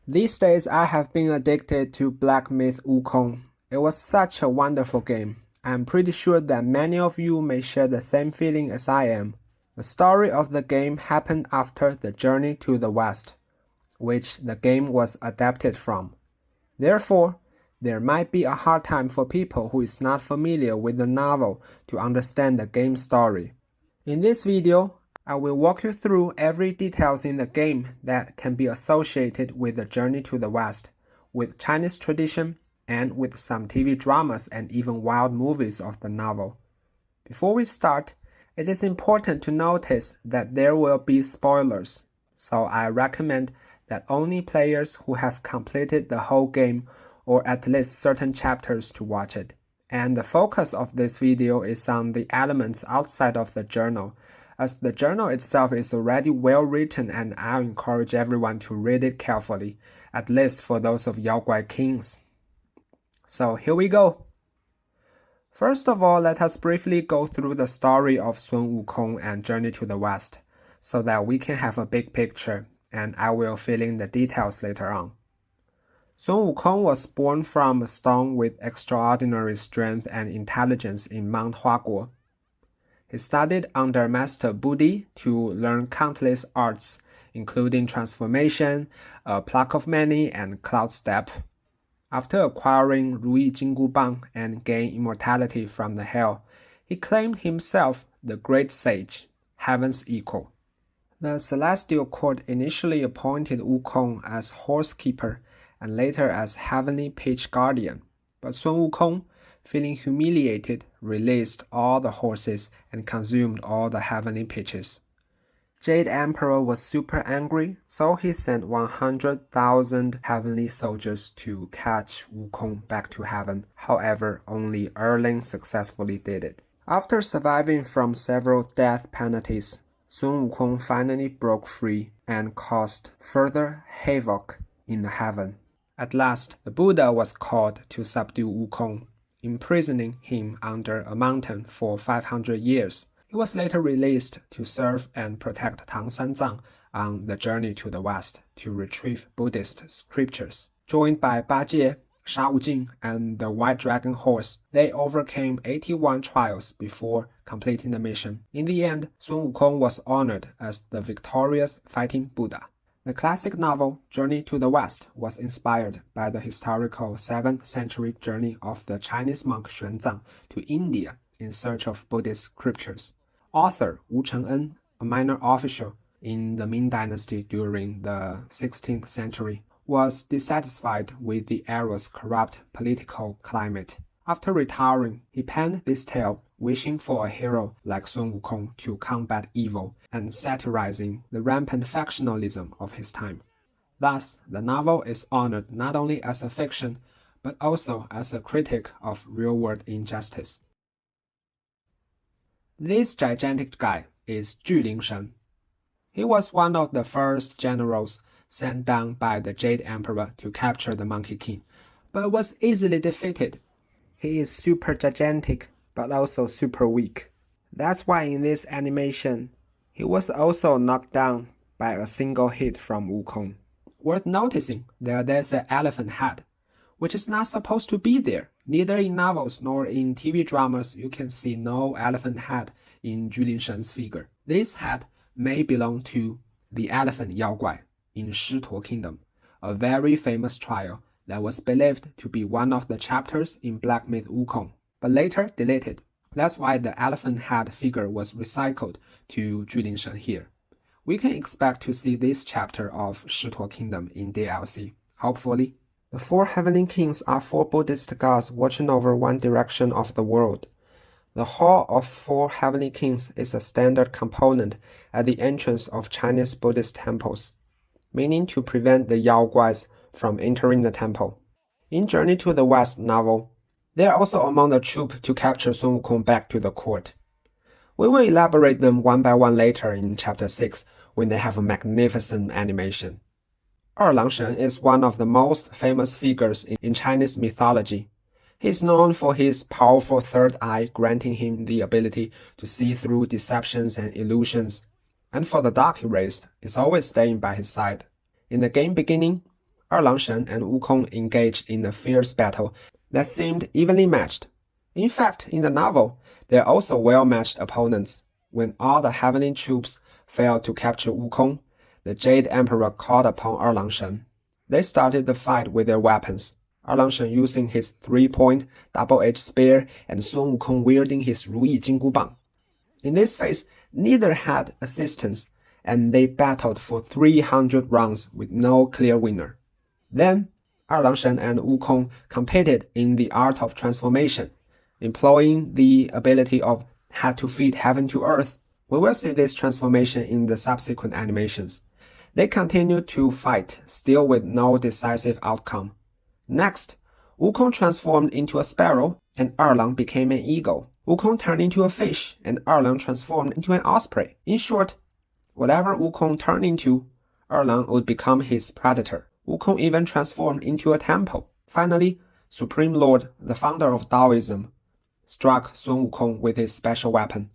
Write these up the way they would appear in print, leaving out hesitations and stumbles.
These days I have been addicted to Black Myth Wukong. It was such a wonderful game. I'm pretty sure that many of you may share the same feeling as I am. The story of the game happened after the Journey to the West, which the game was adapted from. Therefore, there might be a hard time for people who is not familiar with the novel to understand the game story. In this video, I will walk you through every details in the game that can be associated with the Journey to the West, with Chinese tradition, and with some TV dramas and even wild movies of the novel. Before we start, it is important to notice that there will be spoilers, so I recommend that only players who have completed the whole game or at least certain chapters to watch it. And the focus of this video is on the elements outside of the journal, as the journal itself is already well written and I encourage everyone to read it carefully, at least for those of Yaoguai Kings. So here we go. First of all, let us briefly go through the story of Sun Wukong and Journey to the West, so that we can have a big picture, and I will fill in the details later on. Sun Wukong was born from a stone with extraordinary strength and intelligence in Mount Huaguo. He studied under Master Budi to learn countless arts, including transformation, pluck of many, and cloud step. After acquiring Ruyi Jinggu Bang and gain immortality from the hell, he claimed himself the great sage, heaven's equal. The celestial court initially appointed Wukong as horsekeeper and later as heavenly page guardian, but Sun Wukong, feeling humiliated, released all the horses and consumed all the heavenly pitches. Jade Emperor was super angry, so he sent 100,000 heavenly soldiers to catch Wukong back to heaven. However, only Erling successfully did it. After surviving from several death penalties, Sun Wukong finally broke free and caused further havoc in the heaven. At last, the Buddha was called to subdue Wukong, imprisoning him under a mountain for 500 years. He was later released to serve and protect Tang Sanzang on the journey to the west to retrieve Buddhist scriptures. Joined by Ba Jie, Sha Wujing, and the White Dragon Horse, they overcame 81 trials before completing the mission. In the end, Sun Wukong was honored as the victorious fighting Buddha. The classic novel Journey to the West was inspired by the historical 7th century journey of the Chinese monk Xuanzang to India in search of Buddhist scriptures. Author Wu Cheng'en, a minor official in the Ming Dynasty during the 16th century, was dissatisfied with the era's corrupt political climate. After retiring, he penned this tale, wishing for a hero like Sun Wukong to combat evil and satirizing the rampant factionalism of his time. Thus, the novel is honored not only as a fiction, but also as a critic of real-world injustice. This gigantic guy is Julin Shen. He was one of the first generals sent down by the Jade Emperor to capture the Monkey King, but was easily defeated. He is super gigantic, but also super weak. That's why in this animation, he was also knocked down by a single hit from Wukong. Worth noticing that there's an elephant head, which is not supposed to be there. Neither in novels nor in TV dramas you can see no elephant head in Julin Shen's figure. This head may belong to the elephant Yaoguai in Shituo Kingdom, a very famous trial that was believed to be one of the chapters in Black Myth Wukong, but later deleted. That's why the elephant head figure was recycled to Julin Shen here. We can expect to see this chapter of Shituo Kingdom in DLC, hopefully. The 4 heavenly kings are 4 Buddhist gods watching over one direction of the world. The Hall of 4 Heavenly Kings is a standard component at the entrance of Chinese Buddhist temples, meaning to prevent the Yaoguais from entering the temple. In Journey to the West novel, they are also among the troop to capture Sun Wukong back to the court. We will elaborate them one by one later in Chapter 6 when they have a magnificent animation. Erlang Shen is one of the most famous figures in Chinese mythology. He is known for his powerful third eye, granting him the ability to see through deceptions and illusions, and for the dog he raised, is always staying by his side. In the game beginning, Erlang and Wukong engaged in a fierce battle that seemed evenly matched. In fact, in the novel, they are also well-matched opponents. When all the heavenly troops failed to capture Wukong, the Jade Emperor called upon Erlang. They started the fight with their weapons, Erlang using his 3-point double-edged spear and Sun Wukong wielding his 如意金箍棒. In this phase, neither had assistance, and they battled for 300 rounds with no clear winner. Then, Erlang and Wukong competed in the art of transformation, employing the ability of head to feet, heaven to earth. We will see this transformation in the subsequent animations. They continued to fight, still with no decisive outcome. Next, Wukong transformed into a sparrow, and Erlang became an eagle. Wukong turned into a fish, and Erlang transformed into an osprey. In short, whatever Wukong turned into, Erlang would become his predator. Wukong even transformed into a temple. Finally, Supreme Lord, the founder of Taoism, struck Sun Wukong with his special weapon.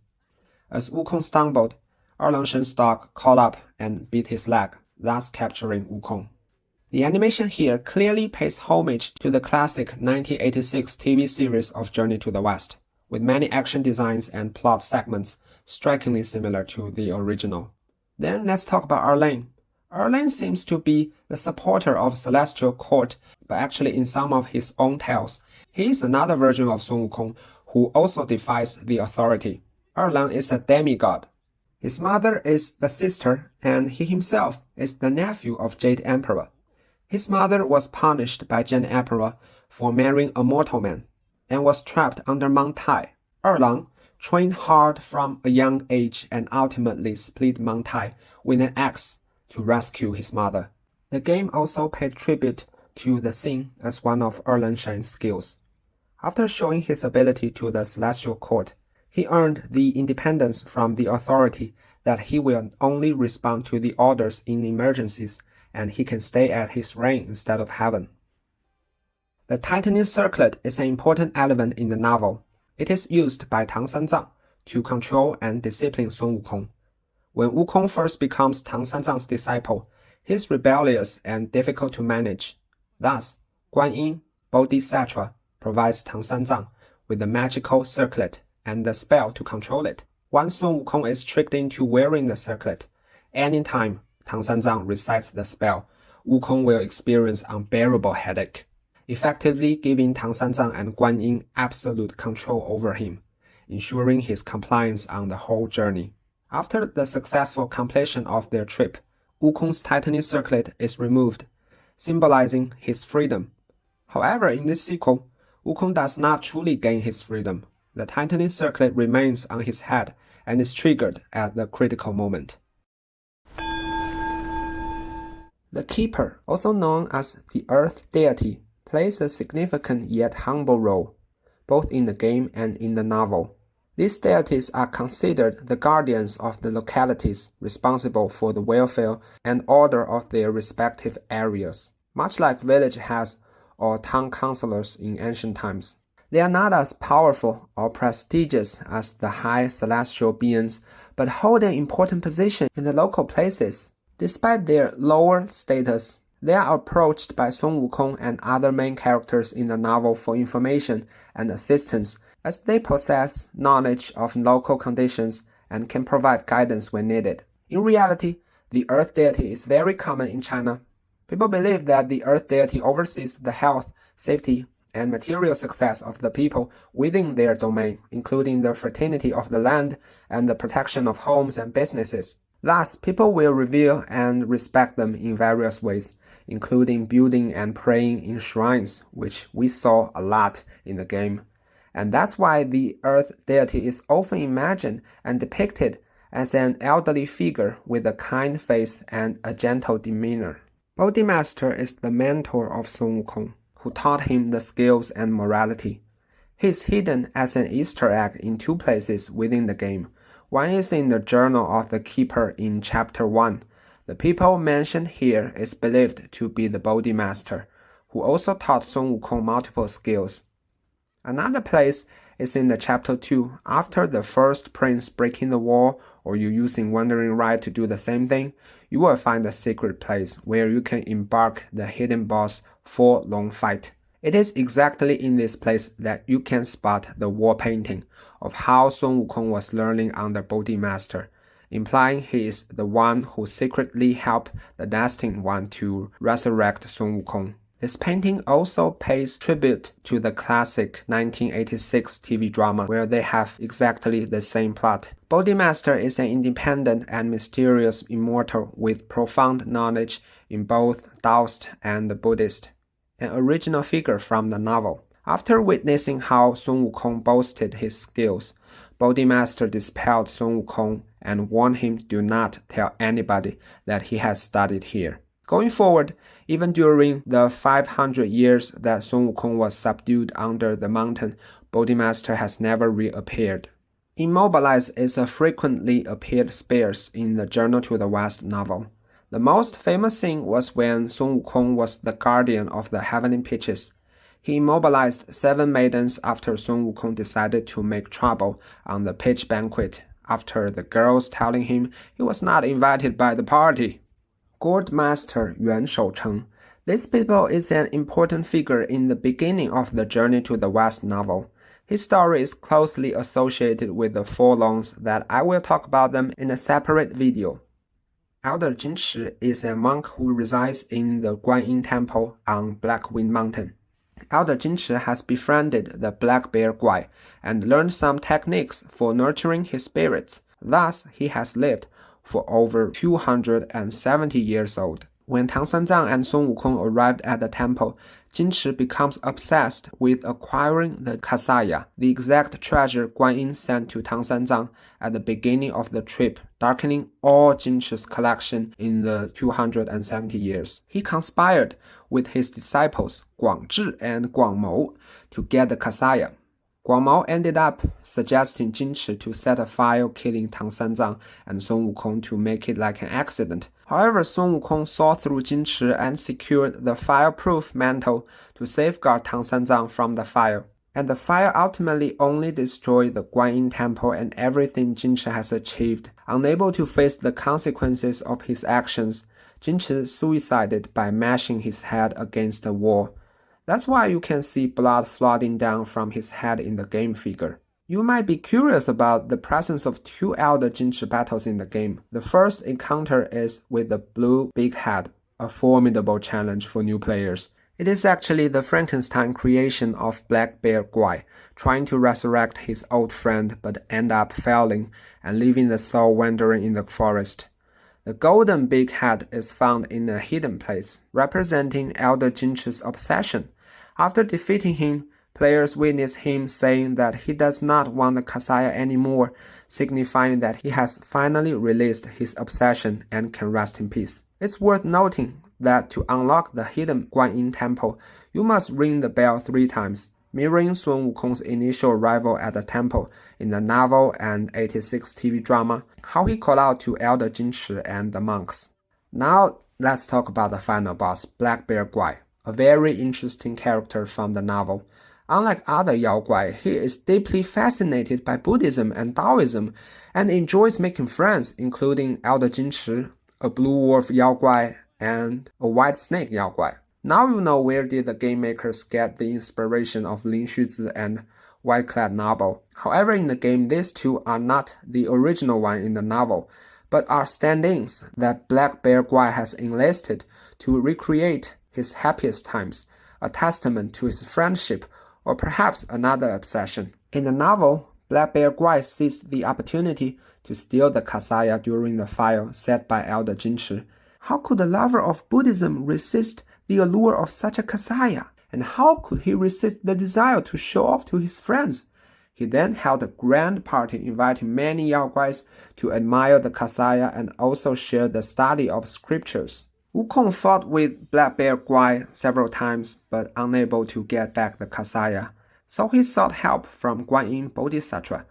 As Wukong stumbled, Erlangshen's dog caught up and bit his leg, thus capturing Wukong. The animation here clearly pays homage to the classic 1986 TV series of Journey to the West, with many action designs and plot segments strikingly similar to the original. Then let's talk about Erlang. Erlang seems to be the supporter of Celestial Court, but actually in some of his own tales, he is another version of Sun Wukong who also defies the authority. Erlang is a demigod. His mother is the sister, and he himself is the nephew of Jade Emperor. His mother was punished by Jade Emperor for marrying a mortal man, and was trapped under Mount Tai. Erlang trained hard from a young age and ultimately split Mount Tai with an axe to rescue his mother. The game also paid tribute to the scene as one of Erlangshen's skills. After showing his ability to the Celestial Court, he earned the independence from the authority that he will only respond to the orders in emergencies, and he can stay at his reign instead of heaven. The tightening circlet is an important element in the novel. It is used by Tang Sanzang to control and discipline Sun Wukong. When Wukong first becomes Tang Sanzang's disciple, he is rebellious and difficult to manage. Thus, Guanyin, Bodhisattva, provides Tang Sanzang with the magical circlet and the spell to control it. Once Sun Wukong is tricked into wearing the circlet, anytime Tang Sanzang recites the spell, Wukong will experience unbearable headache, effectively giving Tang Sanzang and Guanyin absolute control over him, ensuring his compliance on the whole journey. After the successful completion of their trip, Wukong's tightening circlet is removed, symbolizing his freedom. However, in this sequel, Wukong does not truly gain his freedom. The tightening circlet remains on his head and is triggered at the critical moment. The Keeper, also known as the Earth Deity, plays a significant yet humble role, both in the game and in the novel. These deities are considered the guardians of the localities responsible for the welfare and order of their respective areas, much like village heads or town councilors in ancient times. They are not as powerful or prestigious as the high celestial beings, but hold an important position in the local places. Despite their lower status, they are approached by Sun Wukong and other main characters in the novel for information and assistance, as they possess knowledge of local conditions and can provide guidance when needed. In reality, the Earth Deity is very common in China. People believe that the Earth Deity oversees the health, safety, and material success of the people within their domain, including the fertility of the land and the protection of homes and businesses. Thus, people will revere and respect them in various ways, including building and praying in shrines, which we saw a lot in the game. And that's why the Earth Deity is often imagined and depicted as an elderly figure with a kind face and a gentle demeanor. Bodhimaster is the mentor of Sun Wukong, who taught him the skills and morality. He is hidden as an Easter egg in two places within the game. One is in the Journal of the Keeper in Chapter 1. The people mentioned here is believed to be the Bodhimaster, who also taught Sun Wukong multiple skills. Another place is in the Chapter 2, after the first prince breaking the wall or you're using Wandering Ride to do the same thing, you will find a secret place where you can embark the hidden boss for long fight. It is exactly in this place that you can spot the wall painting of how Sun Wukong was learning under Bodhi Master, implying he is the one who secretly helped the Destined One to resurrect Sun Wukong. This painting also pays tribute to the classic 1986 TV drama where they have exactly the same plot. Bodhi Master is an independent and mysterious immortal with profound knowledge in both Taoist and Buddhist, an original figure from the novel. After witnessing how Sun Wukong boasted his skills, Bodhi Master dispelled Sun Wukong and warned him do not tell anybody that he has studied here. Going forward, even during the 500 years that Sun Wukong was subdued under the mountain, Bodhi Master has never reappeared. Immobilized is a frequently appeared spears in the Journey to the West novel. The most famous scene was when Sun Wukong was the guardian of the Heavenly Pitches. He immobilized 7 maidens after Sun Wukong decided to make trouble on the pitch banquet, after the girls telling him he was not invited by the party. Gourd Master Yuan Shoucheng. This people is an important figure in the beginning of the Journey to the West novel. His story is closely associated with the Four Longs that I will talk about them in a separate video. Elder Jinchi is a monk who resides in the Guanyin Temple on Black Wind Mountain. Elder Jinchi has befriended the Black Bear Guai and learned some techniques for nurturing his spirits. Thus, he has lived for over 270 years old. When Tang Sanzang and Sun Wukong arrived at the temple, Jinchi becomes obsessed with acquiring the Kasaya, the exact treasure Guanyin sent to Tang Sanzang at the beginning of the trip, darkening all Jinchi's collection in the 270 years. He conspired with his disciples Guangzhi and Guangmou to get the Kasaya. Guangmou ended up suggesting Jinchi to set a fire killing Tang Sanzang and Sun Wukong to make it like an accident. However, Sun Wukong saw through Jinchi and secured the fireproof mantle to safeguard Tang Sanzang from the fire. And the fire ultimately only destroyed the Guanyin Temple and everything Jinchi has achieved. Unable to face the consequences of his actions, Jinchi suicided by mashing his head against the wall. That's why you can see blood flooding down from his head in the game figure. You might be curious about the presence of 2 Elder Jinchi battles in the game. The first encounter is with the Blue Big Head, a formidable challenge for new players. It is actually the Frankenstein creation of Black Bear Guai, trying to resurrect his old friend but end up failing and leaving the soul wandering in the forest. The golden big head is found in a hidden place, representing Elder Jinchi's obsession. After defeating him, players witness him saying that he does not want the Kasaya anymore, signifying that he has finally released his obsession and can rest in peace. It's worth noting that to unlock the hidden Guanyin Temple, you must ring the bell 3 times, mirroring Sun Wukong's initial arrival at the temple in the novel and 86 TV drama, how he called out to Elder Jinchi and the monks. Now let's talk about the final boss, Black Bear Guai, a very interesting character from the novel. Unlike other Yao Guai, he is deeply fascinated by Buddhism and Taoism and enjoys making friends, including Elder Jinchi, a blue wolf Yao Guai, and a white snake Yao Guai. Now you know where did the game makers get the inspiration of Lin Xuzi and White Clad novel. However, in the game, these 2 are not the original one in the novel, but are stand-ins that Black Bear Guai has enlisted to recreate his happiest times, a testament to his friendship, or perhaps another obsession. In the novel, Black Bear Guai seized the opportunity to steal the Kasaya during the fire set by Elder Jinchi. How could a lover of Buddhism resist the allure of such a Kasaya? And how could he resist the desire to show off to his friends? He then held a grand party inviting many Yao Guais to admire the Kasaya and also share the study of scriptures. Wukong fought with Black Bear Guai several times but unable to get back the Kasaya, so he sought help from Guanyin Bodhisattva.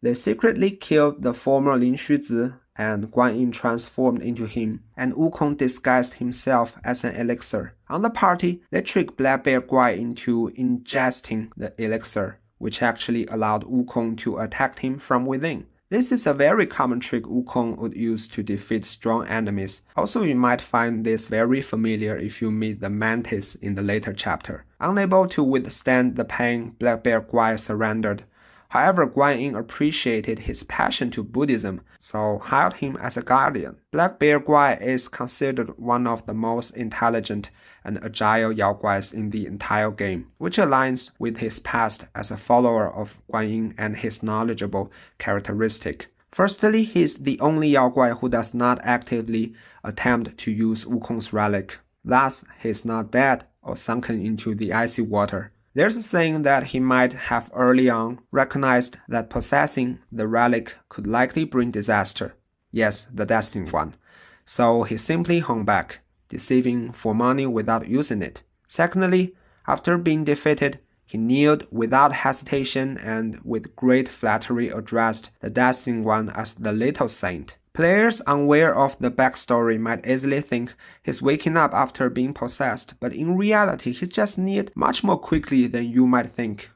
They secretly killed the former Lin Xuzi, and Guanyin transformed into him, and Wukong disguised himself as an elixir. On the party, they tricked Black Bear Guai into ingesting the elixir, which actually allowed Wukong to attack him from within. This is a very common trick Wukong would use to defeat strong enemies. Also, you might find this very familiar if you meet the Mantis in the later chapter. Unable to withstand the pain, Black Bear Guai surrendered. However, Guan Yin appreciated his passion to Buddhism, so hired him as a guardian. Black Bear Guai is considered one of the most intelligent and agile Yaoguais in the entire game, which aligns with his past as a follower of Guan Yin and his knowledgeable characteristic. Firstly, he is the only Yaoguai who does not actively attempt to use Wukong's relic. Thus, he is not dead or sunken into the icy water. There's a saying that he might have early on recognized that possessing the relic could likely bring disaster. Yes, the destined one. So he simply hung back, deceiving for money without using it. Secondly, after being defeated, he kneeled without hesitation and with great flattery addressed the destined one as the little saint. Players unaware of the backstory might easily think he's waking up after being possessed, but in reality he just kneeled much more quickly than you might think.